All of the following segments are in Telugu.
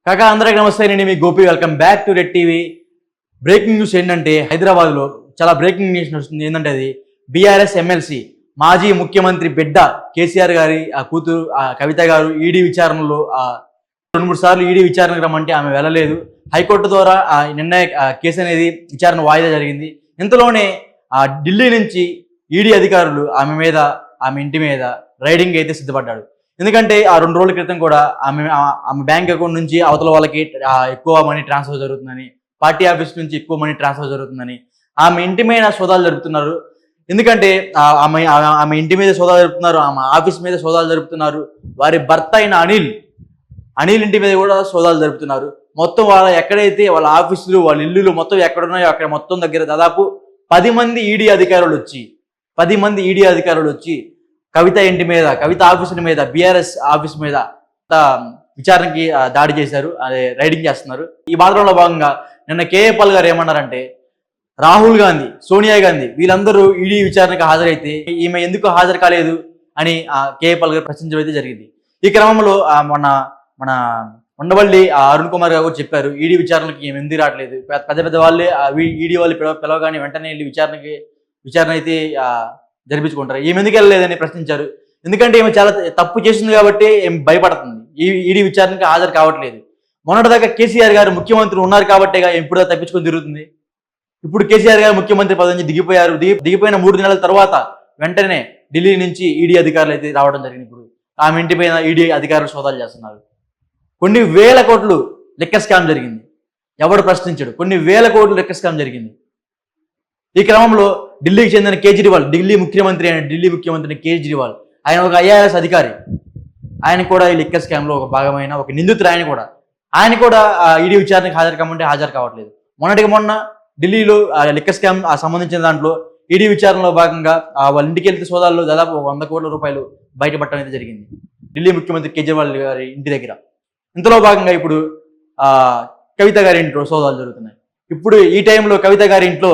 కాకా అందరికీ నమస్తే. నేను మీ Gopi. Welcome back to red TV. Breaking news ఏంటంటే హైదరాబాద్లో చాలా బ్రేకింగ్ న్యూస్ వస్తుంది. ఏంటంటే అది బీఆర్ఎస్ ఎమ్మెల్సీ మాజీ ముఖ్యమంత్రి బిడ్డ కేసీఆర్ గారి ఆ కూతురు కవిత గారు ఈడీ విచారణలో 2-3 సార్లు ఈడీ విచారణకు రమ్మంటే ఆమె వెళ్ళలేదు. హైకోర్టు ద్వారా నిన్న కేసు అనేది విచారణ వాయిదా జరిగింది. ఇంతలోనే ఢిల్లీ నుంచి ఈడీ అధికారులు ఆమె ఇంటి మీద రైడింగ్ అయితే సిద్ధపడ్డాడు. ఎందుకంటే 2 రోజుల క్రితం కూడా ఆమె బ్యాంక్ అకౌంట్ నుంచి అవతల వాళ్ళకి ఎక్కువ మనీ ట్రాన్స్ఫర్ జరుగుతుందని, పార్టీ ఆఫీస్ నుంచి ఎక్కువ మనీ ట్రాన్స్ఫర్ జరుగుతుందని ఆమె ఇంటి మీద సోదాలు జరుపుతున్నారు. ఎందుకంటే ఆమె ఇంటి మీద సోదాలు జరుపుతున్నారు, ఆమె ఆఫీస్ మీద సోదాలు జరుపుతున్నారు, వారి భర్త అయిన అనిల్ ఇంటి మీద కూడా సోదాలు జరుపుతున్నారు. మొత్తం ఎక్కడైతే వాళ్ళ ఆఫీసులు, వాళ్ళ ఇల్లులు మొత్తం ఎక్కడున్నాయో అక్కడ మొత్తం దగ్గర దాదాపు 10 మంది ఈడీ అధికారులు వచ్చి కవిత ఇంటి మీద, కవిత ఆఫీసుల మీద, బీఆర్ఎస్ ఆఫీస్ మీద విచారణకి దాడి చేశారు, అదే రైడింగ్ చేస్తున్నారు. ఈ బాధలో భాగంగా నిన్న కేఏ పాల్ గారు ఏమన్నారంటే, రాహుల్ గాంధీ, సోనియా గాంధీ వీళ్ళందరూ ఈడీ విచారణకు హాజరైతే ఈమె ఎందుకు హాజరు కాలేదు అని కేఏ పాల్ గారు ప్రశ్నించడం అయితే జరిగింది. ఈ క్రమంలో మన ఉండవల్లి అరుణ్ కుమార్ గారు కూడా చెప్పారు, ఈడీ విచారణకి ఈమె ఎందుకు రావట్లేదు, పెద్ద వాళ్ళే ఈడీ వాళ్ళు పిలవగానే వెంటనే వెళ్ళి విచారణ అయితే జరిపించుకుంటారు, ఈమె ఎందుకు వెళ్ళలేదని ప్రశ్నించారు. ఎందుకంటే ఈమె చాలా తప్పు చేసింది కాబట్టి ఏమి భయపడుతుంది, ఈడీ విచారణకి హాజరు కావట్లేదు. మొన్నటిదాకా కేసీఆర్ గారు ముఖ్యమంత్రి ఉన్నారు కాబట్టే ఇప్పుడు తప్పించుకొని తిరుగుతుంది. ఇప్పుడు కేసీఆర్ గారు ముఖ్యమంత్రి పదవి నుంచి దిగిపోయారు. దిగిపోయిన 3 నెలల తర్వాత వెంటనే ఢిల్లీ నుంచి ఈడీ అధికారులు అయితే రావడం జరిగింది. ఇప్పుడు ఆమె ఇంటి పైన ఈడీ అధికారులు సోదాలు చేస్తున్నారు. కొన్ని వేల కోట్లు లెక్క స్కామ్ జరిగింది, ఎవడు ప్రశ్నించడు. కొన్ని వేల కోట్లు లెక్క స్కామ్ జరిగింది. ఈ క్రమంలో ఢిల్లీకి చెందిన కేజ్రీవాల్, ఢిల్లీ ముఖ్యమంత్రి కేజ్రీవాల్, ఆయన ఒక ఐఆర్ఎస్ అధికారి, ఆయన కూడా ఈ లెక్క స్కామ్లో ఒక భాగమైన ఒక నిందితుడు. ఆయన కూడా ఈడీ విచారణకు హాజరు కావట్లేదు. మొన్న ఢిల్లీలో లెక్క స్కామ్ సంబంధించిన దాంట్లో ఈడీ విచారణలో భాగంగా వాళ్ళ ఇంటికి వెళ్తే సోదాల్లో దాదాపు 100 కోట్ల రూపాయలు బయటపడటం అయితే జరిగింది ఢిల్లీ ముఖ్యమంత్రి కేజ్రీవాల్ గారి ఇంటి దగ్గర. ఇందులో భాగంగా ఇప్పుడు కవిత గారి ఇంట్లో సోదాలు జరుగుతున్నాయి. ఇప్పుడు ఈ టైంలో కవిత గారి ఇంట్లో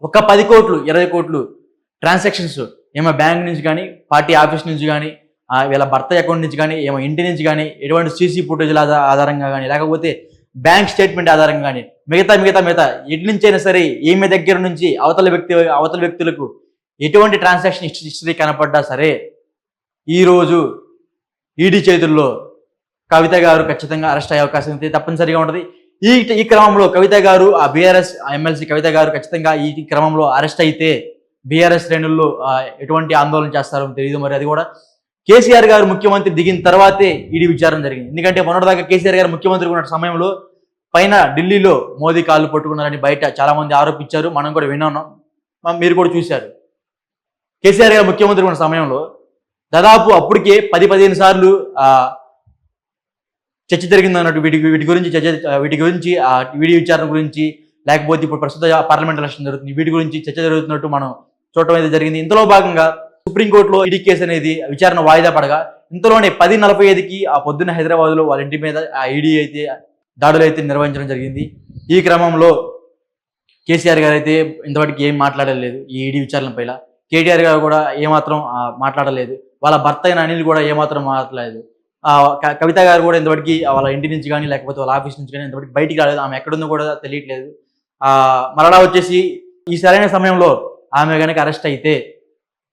ఒక 10 కోట్లు 20 కోట్లు ట్రాన్సాక్షన్స్ ఏమో బ్యాంక్ నుంచి కానీ, పార్టీ ఆఫీస్ నుంచి కానీ, వీళ్ళ భర్త అకౌంట్ నుంచి కానీ, ఏమో ఇంటి నుంచి కానీ, ఎటువంటి సీసీ ఫుటేజ్ల ఆధారంగా కానీ, లేకపోతే బ్యాంక్ స్టేట్మెంట్ ఆధారంగా కానీ, మిగతా ఎటు నుంచైనా సరే ఈమె దగ్గర నుంచి అవతల వ్యక్తులకు ఎటువంటి ట్రాన్సాక్షన్ హిస్టరీ కనపడ్డా సరే ఈరోజు ఈడీ చేతుల్లో కవిత గారు ఖచ్చితంగా అరెస్ట్ అయ్యే అవకాశం అయితే తప్పనిసరిగా ఉంటుంది. ఈ క్రమంలో కవిత గారు, బీఆర్ఎస్ ఎమ్మెల్సీ కవిత గారు ఖచ్చితంగా ఈ క్రమంలో అరెస్ట్ అయితే బీఆర్ఎస్ శ్రేణుల్లో ఎటువంటి ఆందోళన చేస్తారో తెలియదు. మరి అది కూడా కేసీఆర్ గారు ముఖ్యమంత్రి దిగిన తర్వాతే ఈడీ విచారణ జరిగింది. ఎందుకంటే మొన్నటిదాకా కేసీఆర్ గారు ముఖ్యమంత్రి ఉన్న సమయంలో పైన ఢిల్లీలో మోదీ కాళ్ళు పట్టుకున్నారని బయట చాలా మంది ఆరోపించారు. మనం కూడా విన్నాం, మీరు కూడా చూశారు. కేసీఆర్ గారు ముఖ్యమంత్రి ఉన్న సమయంలో దాదాపు అప్పటికే 10-15 సార్లు చర్చ జరిగింది అన్నట్టు వీటి గురించి వీడి విచారణ గురించి, లేకపోతే ఇప్పుడు ప్రస్తుత పార్లమెంట్ ఎలక్షన్ జరుగుతుంది, వీటి గురించి చర్చ జరుగుతున్నట్టు మనం చూడటం అయితే జరిగింది. ఇందులో భాగంగా సుప్రీంకోర్టులో ఈడీ కేసు అనేది విచారణ వాయిదా పడగా ఇంతలోనే 10:45కి పొద్దున్న హైదరాబాద్లో వాళ్ళ ఇంటి మీద ఈడీ అయితే దాడులు అయితే నిర్వహించడం జరిగింది. ఈ క్రమంలో కేసీఆర్ గారు అయితే ఇంతవరకు ఏం మాట్లాడలేదు ఈ ఈడీ విచారణ పైన. కేటీఆర్ గారు కూడా ఏమాత్రం మాట్లాడలేదు. వాళ్ళ భర్త అయిన అనిల్ కూడా ఏమాత్రం మాట్లాడలేదు. కవిత గారు కూడా ఇంతవరకు వాళ్ళ ఇంటి నుంచి కానీ, లేకపోతే వాళ్ళ ఆఫీస్ నుంచి కానీ ఇంతవరకు బయటికి రాలేదు. ఆమె ఎక్కడుందో కూడా తెలియట్లేదు. మరలా వచ్చేసి ఈ సరైన సమయంలో ఆమె కనుక అరెస్ట్ అయితే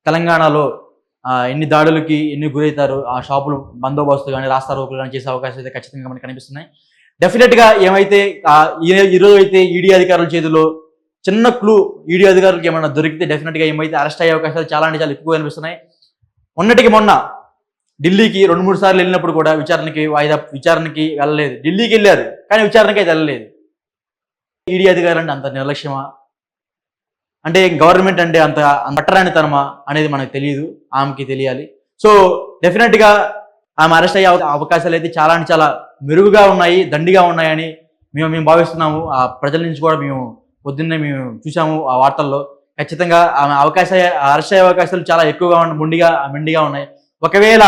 తెలంగాణలో ఎన్ని దాడులకి గురవుతారు, ఆ షాపులు బందోబస్తు కానీ, రాస్తా రోకులు కానీ చేసే అవకాశాలు అయితే ఖచ్చితంగా మనకు కనిపిస్తున్నాయి. డెఫినెట్గా ఏమైతే ఈరోజు అయితే ఈడీ అధికారుల చేతిలో చిన్న క్లూ ఈడీ అధికారులకు ఏమైనా దొరికితే డెఫినెట్గా ఏమైతే అరెస్ట్ అయ్యే అవకాశాలు చాలా ఎక్కువ కనిపిస్తున్నాయి. మొన్న ఢిల్లీకి 2-3 సార్లు వెళ్ళినప్పుడు కూడా విచారణకి వెళ్ళలేదు. ఢిల్లీకి వెళ్ళారు కానీ విచారణకి అయితే వెళ్ళలేదు. ఈడీ అధికారులు అంటే అంత నిర్లక్ష్యమా, అంటే గవర్నమెంట్ అంటే అంత పట్టరానితనమా అనేది మనకు తెలియదు, ఆమెకి తెలియాలి. సో డెఫినెట్గా ఆమె అరెస్ట్ అయ్యే అవకాశాలు అయితే చాలా మెరుగుగా ఉన్నాయి, దండిగా ఉన్నాయని మేము భావిస్తున్నాము. ప్రజల నుంచి కూడా పొద్దున్నే మేము చూసాము ఆ వార్తల్లో. ఖచ్చితంగా ఆమె అరెస్ట్ అయ్యే అవకాశాలు చాలా ఎక్కువగా మెండిగా ఉన్నాయి. ఒకవేళ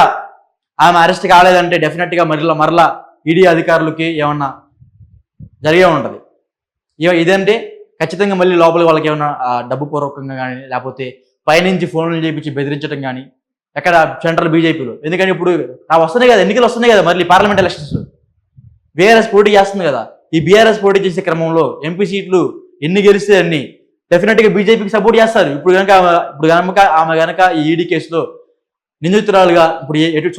ఆమె అరెస్ట్ కాలేదంటే డెఫినెట్గా మరలా ఈడీ అధికారులకి ఏమన్నా జరిగే ఉంటుంది. ఇదంటే ఖచ్చితంగా మళ్ళీ లోపల వాళ్ళకి ఏమన్నా డబ్బు పూర్వకంగా కానీ, లేకపోతే పైనుంచి ఫోన్లు చేయించి బెదిరించడం కానీ, ఎక్కడ సెంట్రల్ బీజేపీలో. ఎందుకంటే ఇప్పుడు వస్తున్నాయి కదా, ఎన్నికలు వస్తున్నాయి కదా, మళ్ళీ పార్లమెంట్ ఎలక్షన్స్. బీఆర్ఎస్ పోటీ చేస్తుంది కదా, ఈ బీఆర్ఎస్ పోటీ చేసే క్రమంలో ఎంపీ సీట్లు ఎన్ని గెలిస్తే అన్ని డెఫినెట్ గా బీజేపీకి సపోర్ట్ చేస్తారు. ఇప్పుడు కనుక ఆమె గనక ఈ ఈడీ కేసులో నిందితురాలుగా ఇప్పుడు ఎటు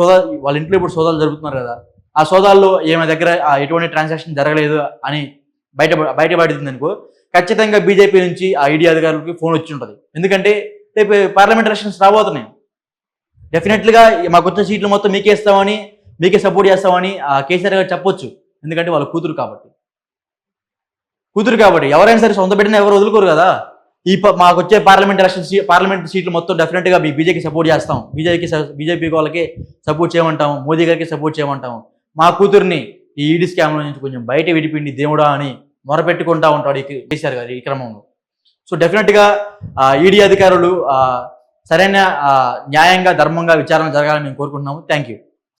వాళ్ళ ఇంట్లో ఇప్పుడు సోదాలు జరుగుతున్నారు కదా, ఆ సోదాల్లో ఈమె దగ్గర ఎటువంటి ట్రాన్సాక్షన్ జరగలేదు అని బయటపడింది అనుకో, ఖచ్చితంగా బీజేపీ నుంచి ఆ ఈడీ అధికారులకి ఫోన్ వచ్చి ఉంటుంది. ఎందుకంటే రేపు పార్లమెంట్ ఎలక్షన్స్ రాబోతున్నాయి. డెఫినెట్లుగా మాకు వచ్చే సీట్లు మొత్తం మీకే ఇస్తామని, మీకే సపోర్ట్ చేస్తామని కేసీఆర్ గారు చెప్పొచ్చు. ఎందుకంటే వాళ్ళ కూతురు కాబట్టి ఎవరైనా సరే సొంత బిడ్డని ఎవరు వదులుకోరు కదా. మాకు వచ్చే పార్లమెంట్ సీట్లు మొత్తం డెఫినెట్గా మీ బీజేపీకి సపోర్ట్ చేస్తాం, బీజేపీ వాళ్ళకి సపోర్ట్ చేయమంటాము, మోదీ గారికి సపోర్ట్ చేయమంటాము. మా కూతుర్ని ఈ ఈడీ స్కామ్లో నుంచి కొంచెం బయట విడిపిండి దేవుడా అని మొరపెట్టుకుంటా ఉంటాడు కేసీఆర్ గారు ఈ క్రమంలో. సో డెఫినెట్గా ఈడీ అధికారులు సరైన న్యాయంగా ధర్మంగా విచారణ జరగాలని మేము కోరుకుంటున్నాము. Thank you.